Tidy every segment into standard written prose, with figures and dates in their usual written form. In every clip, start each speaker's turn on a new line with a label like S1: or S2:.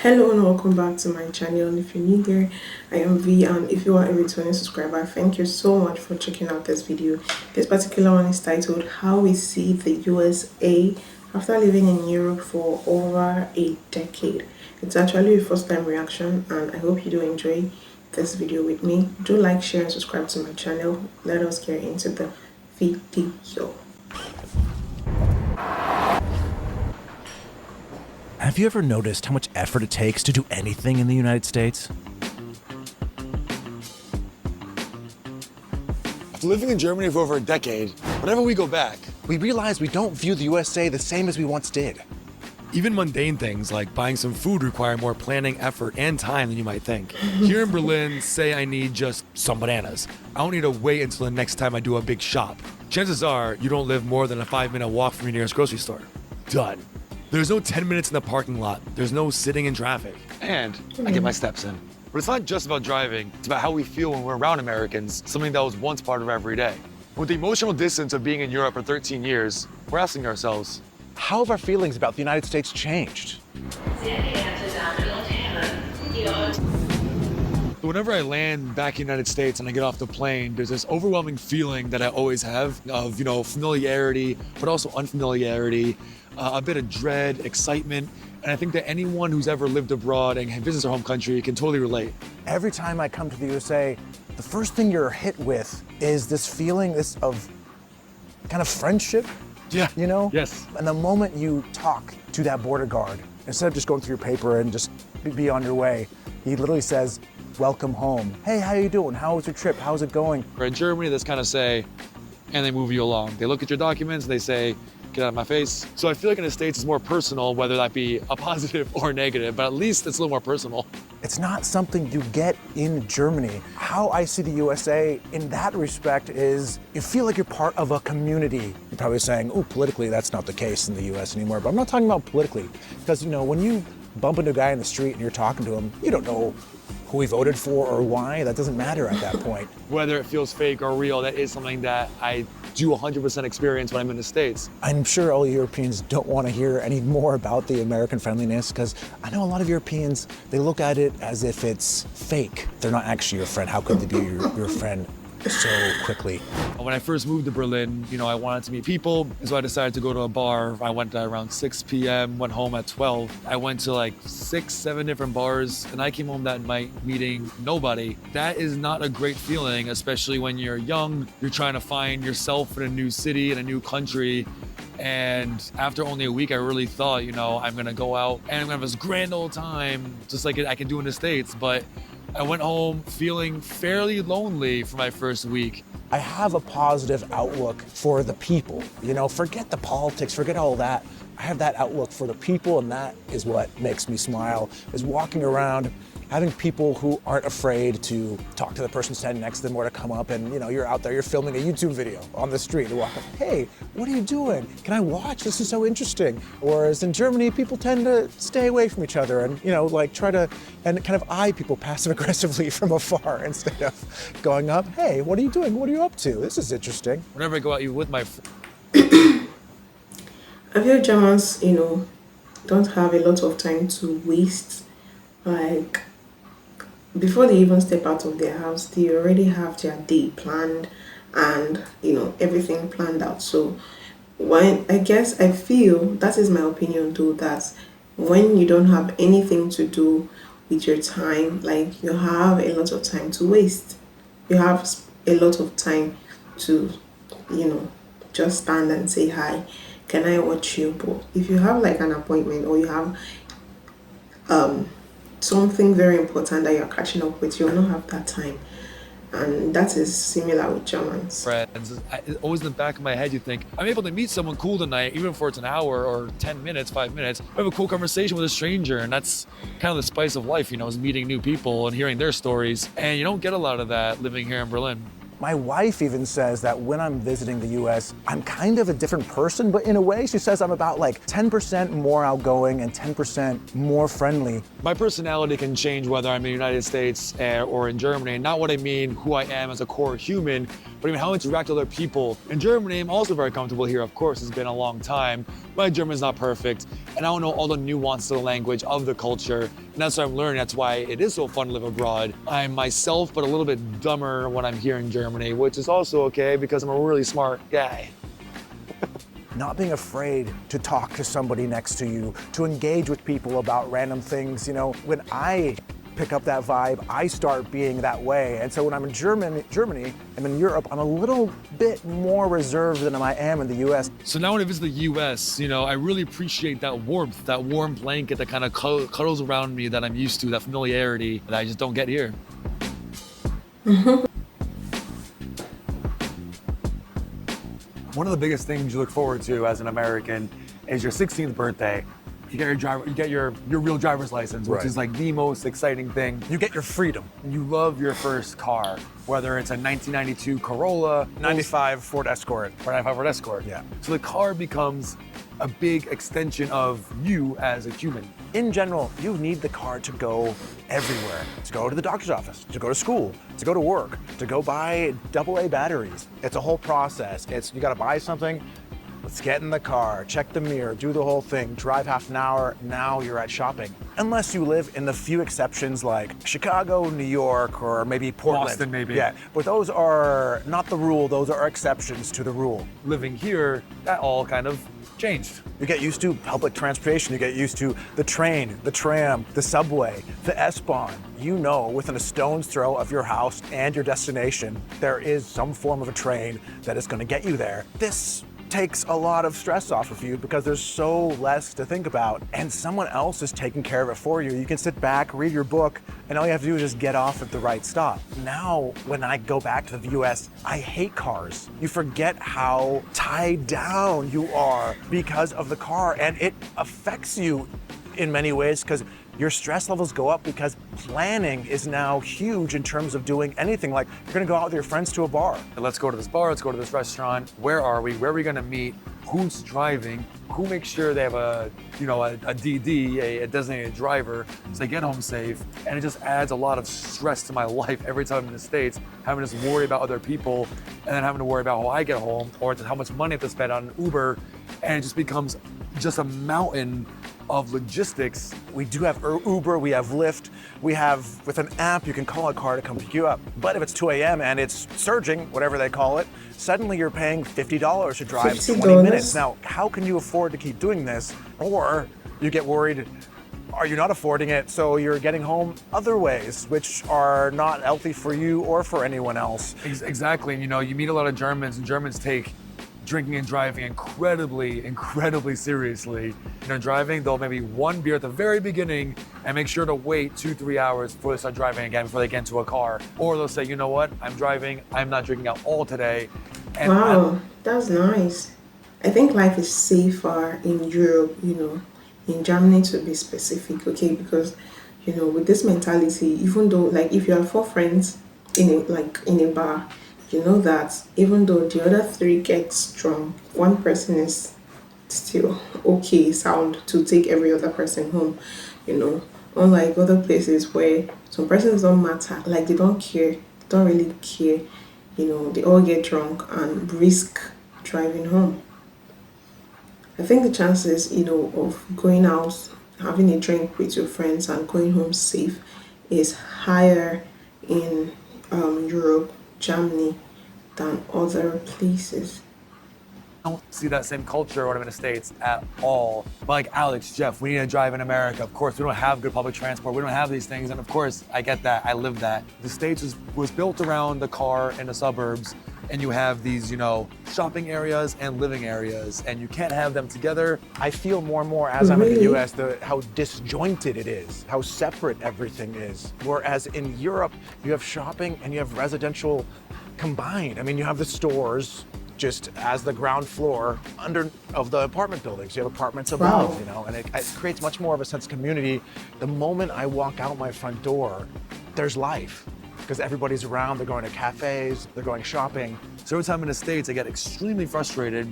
S1: Hello and welcome back to my channel. If you're new here, I am V, and if you are a returning subscriber, thank you so much for checking out this video. This particular one is titled How We See the USA After Living in Europe for Over a Decade. It's actually a first time reaction and I hope you do enjoy this video with me. Do like, share and subscribe to my channel. Let us get into the video.
S2: Have you ever noticed how much effort it takes to do anything in the United States?
S3: After living in Germany for over a decade, whenever we go back,
S2: We realize we don't view the USA the same as we once did.
S3: even mundane things like buying some food require more planning, effort, and time than you might think. Here in Berlin, say I need just some bananas. I don't need to wait until the next time I do a big shop. Chances are you don't live more than a 5-minute walk from your nearest grocery store. Done. There's no 10 minutes in the parking lot. There's no sitting in traffic. And I get my steps in. But it's not just about driving. It's about how we feel when we're around Americans, something that was once part of every day. With the emotional distance of being in Europe for 13 years, we're asking ourselves,
S2: How have our feelings about the United States changed?
S3: whenever I land back in the United States and I get off the plane, there's this overwhelming feeling that I always have of, familiarity, but also unfamiliarity, a bit of dread, excitement. And I think that anyone who's ever lived abroad and visits their home country can totally relate.
S2: Every time I come to the USA, the first thing you're hit with is this feeling of kind of friendship,
S3: Yeah. Yes.
S2: And the moment you talk to that border guard, instead of just going through your paper and just be on your way, he literally says, "Welcome home. Hey, how you doing? How was your trip? How's it going?"
S3: Or in Germany, that's kind of say, and they move you along. They look at your documents, they say, "Get out of my face." So I feel like in the States it's more personal, whether that be a positive or negative, but at least it's a little more personal.
S2: It's not something you get in Germany. How I see the USA in that respect is you feel like you're part of a community. You're probably saying, oh, politically, that's not the case in the US anymore. But I'm not talking about politically. Because, when you bump into a guy in the street and you're talking to him, you don't know who he voted for or why. That doesn't matter at that point.
S3: Whether it feels fake or real, that is something that I do 100% experience when I'm in the States.
S2: I'm sure all Europeans don't want to hear any more about the American friendliness because I know a lot of Europeans, they look at it as if it's fake. They're not actually your friend. How could they be your friend so quickly?
S3: When I first moved to Berlin, I wanted to meet people, and so I decided to go to a bar. I went around 6 p.m., went home at 12. I went to like 6, 7 different bars, and I came home that night meeting nobody. That is not a great feeling, especially when you're young, you're trying to find yourself in a new city, in a new country. And after only a week, I really thought, I'm gonna go out and I'm gonna have this grand old time, just like I can do in the States. But I went home feeling fairly lonely for my first week.
S2: I have a positive outlook for the people. Forget the politics, forget all that. I have that outlook for the people, and that is what makes me smile, is walking around, having people who aren't afraid to talk to the person standing next to them or to come up and, you're out there, you're filming a YouTube video on the street. They walk up, "Hey, what are you doing? Can I watch? This is so interesting." Whereas in Germany, people tend to stay away from each other and, try to, and kind of eye people passive aggressively from afar instead of going up, "Hey, what are you doing? What are you up to? This is interesting."
S3: Whenever I go out, even with my
S1: I feel Germans, don't have a lot of time to waste. Like, before they even step out of their house, they already have their day planned and, everything planned out. So, I feel, that is my opinion too, that when you don't have anything to do with your time, like, you have a lot of time to waste. You have a lot of time to, just stand and say hi. Can I watch you? But if you have like an appointment or you have something very important that you're catching up with, you'll not have that time. And that is similar with Germans.
S3: friends. Always in the back of my head, you think, I'm able to meet someone cool tonight, even if it's an hour or 10 minutes, 5 minutes. I have a cool conversation with a stranger, and that's kind of the spice of life, is meeting new people and hearing their stories. And you don't get a lot of that living here in Berlin.
S2: My wife even says that when I'm visiting the US, I'm kind of a different person, but in a way, she says I'm about like 10% more outgoing and 10% more friendly.
S3: My personality can change whether I'm in the United States or in Germany. Not what I mean who I am as a core human, but even how I interact with other people. In Germany, I'm also very comfortable here, of course. It's been a long time. My German's not perfect. and I don't know all the nuance of the language, of the culture. And that's what I'm learning. That's why it is so fun to live abroad. I'm myself, but a little bit dumber when I'm here in Germany, which is also okay because I'm a really smart guy.
S2: Not being afraid to talk to somebody next to you, to engage with people about random things. You know, when I pick up that vibe, I start being that way. And so when I'm in Germany, I'm in Europe, I'm a little bit more reserved than I am in the US.
S3: So now when I visit the US, you know, I really appreciate that warmth, that warm blanket that kind of cuddles around me that I'm used to, that familiarity that I just don't get here. One of the biggest things you look forward to as an American is your 16th birthday. You get your real driver's license, which
S2: Right.
S3: is like the most exciting thing.
S2: You get your freedom.
S3: You love your first car, whether it's a 1992 Corolla,
S2: 95 Ford Escort.
S3: or 95 Ford Escort.
S2: Yeah.
S3: So the car becomes a big extension of you as a human.
S2: In general, you need the car to go everywhere. To go to the doctor's office, to go to school, to go to work, to go buy AA batteries. It's a whole process. You gotta buy something, let's get in the car, check the mirror, do the whole thing, drive half an hour, now you're at shopping. Unless you live in the few exceptions like Chicago, New York, or maybe Portland.
S3: Boston, maybe.
S2: Yeah, but those are not the rule, those are exceptions to the rule.
S3: Living here, that all kind of changed.
S2: You get used to public transportation, you get used to the train, the tram, the subway, the S-Bahn. You know within a stone's throw of your house and your destination, there is some form of a train that is gonna get you there. This takes a lot of stress off of you because there's so less to think about and someone else is taking care of it for you. You can sit back, read your book, and all you have to do is just get off at the right stop. Now, when I go back to the US, I hate cars. You forget how tied down you are because of the car, and it affects you in many ways because your stress levels go up because planning is now huge in terms of doing anything. Like you're gonna go out with your friends to a bar.
S3: Let's go to this bar, let's go to this restaurant. Where are we? Where are we gonna meet? Who's driving? Who makes sure they have a DD, a designated driver, so they get home safe? And it just adds a lot of stress to my life every time I'm in the States, having to just worry about other people and then having to worry about how I get home or how much money I have to spend on Uber. And it just becomes just a mountain of logistics.
S2: We do have Uber, we have Lyft, we have, with an app, you can call a car to come pick you up. But if it's 2 a.m. and it's surging, whatever they call it, suddenly you're paying $50 to drive
S1: $50?
S2: 20 minutes. Now, how can you afford to keep doing this? Or you get worried, are you not affording it, so you're getting home other ways, which are not healthy for you or for anyone else.
S3: Exactly, you know, you meet a lot of Germans, and Germans take drinking and driving incredibly seriously. You know, driving, they'll maybe one beer at the very beginning and make sure to wait 2-3 hours before they start driving again, before they get into a car. Or they'll say, you know what, I'm driving, I'm not drinking at all today. And
S1: Wow, that's nice. I think life is safer in Europe, in Germany to be specific, okay? Because, with this mentality, even though, like, if you have 4 friends in a bar, you know that even though the other 3 get drunk, one person is still okay, sound to take every other person home, unlike other places where some persons don't matter, like they don't care, don't really care, they all get drunk and risk driving home. I think the chances, of going out, having a drink with your friends and going home safe is higher in Europe, Germany, than other places.
S3: I don't see that same culture when I'm in the States at all. But like Alex, Jeff, we need to drive in America. Of course, we don't have good public transport. We don't have these things. And of course, I get that. I live that. The States was built around the car in the suburbs. And you have these, shopping areas and living areas. And you can't have them together.
S2: I feel more and more as I'm in the
S1: Really?
S2: US, how disjointed it is, how separate everything is. Whereas in Europe, you have shopping and you have residential combined. I mean, you have the stores just as the ground floor under of the apartment buildings. You have apartments above,
S1: Wow.
S2: and it creates much more of a sense of community. The moment I walk out my front door, there's life. Because everybody's around, they're going to cafes, they're going shopping.
S3: So every time in the States, I get extremely frustrated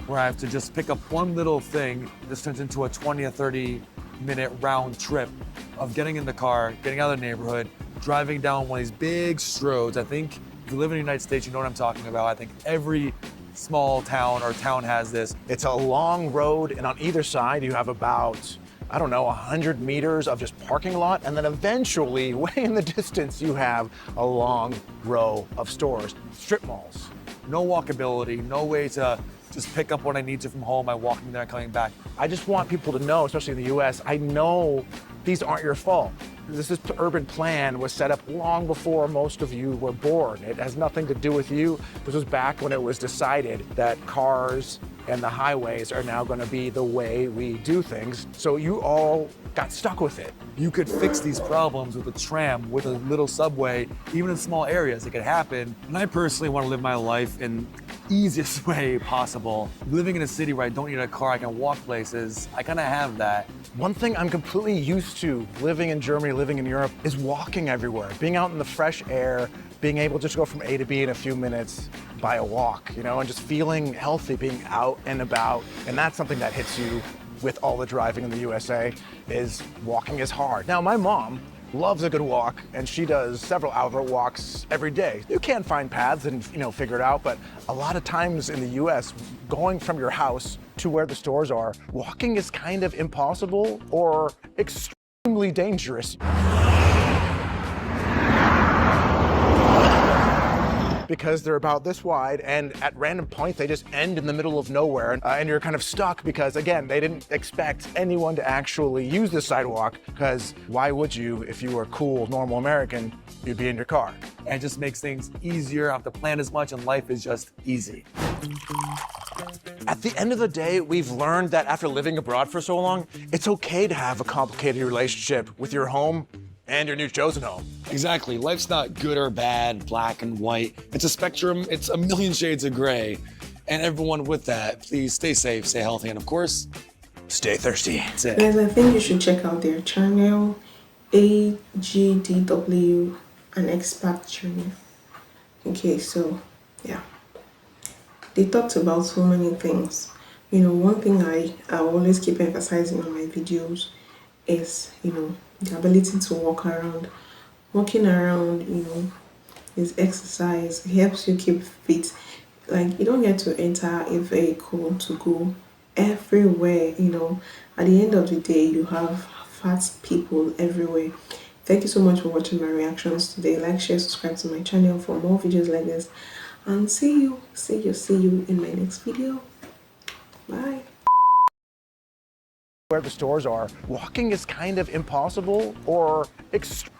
S3: where I have to just pick up one little thing. This turns into a 20 or 30 minute round trip of getting in the car, getting out of the neighborhood, driving down one of these big roads. I think if you live in the United States, you know what I'm talking about. I think every small town or town has this.
S2: It's a long road, and on either side you have about, I don't know, 100 meters of just parking lot, and then eventually, way in the distance, you have a long row of stores, strip malls.
S3: No walkability, no way to just pick up what I need to from home by walking there and coming back.
S2: I just want people to know, especially in the US, I know these aren't your fault. This urban plan was set up long before most of you were born. It has nothing to do with you. This was back when it was decided that cars and the highways are now going to be the way we do things. So you all got stuck with it.
S3: You could fix these problems with a tram, with a little subway, even in small areas. It could happen. And I personally want to live my life in the easiest way possible. Living in a city where I don't need a car, I can walk places, I kind of have that.
S2: One thing I'm completely used to living in Germany, living in Europe, is walking everywhere, being out in the fresh air, being able to just go from A to B in a few minutes by a walk, you know, and just feeling healthy, being out and about. And that's something that hits you with all the driving in the USA, is walking is hard. Now, my mom loves a good walk, and she does several outdoor walks every day. You can find paths and, you know, figure it out, but a lot of times in the US, going from your house to where the stores are, walking is kind of impossible or extremely dangerous. Because they're about this wide, and at random points they just end in the middle of nowhere, and you're kind of stuck because, again, they didn't expect anyone to actually use the sidewalk, because why would you? If you were a cool, normal American, you'd be in your car.
S3: And it just makes things easier. I don't have to plan as much, and life is just easy.
S2: At the end of the day, we've learned that after living abroad for so long, it's okay to have a complicated relationship with your home and your new chosen home.
S3: Exactly. Life's not good or bad, black and white. It's a spectrum. It's a million shades of gray. And everyone with that, please stay safe, stay healthy, and of course,
S2: stay thirsty.
S3: That's it.
S1: Guys, I think you should check out their channel, AGDW, an expat journey. Okay, so yeah, they talked about so many things. You know, one thing I always keep emphasizing on my videos is, you know, the ability to walk around. Walking around, you know, is exercise. It helps you keep fit. Like, you don't get to enter a vehicle to go everywhere, you know. At the end of the day, you have fat people everywhere. Thank you so much for watching my reactions today. Like, share, subscribe to my channel for more videos like this. And see you in my next video. Bye.
S2: Where the stores are, walking is kind of impossible or extremely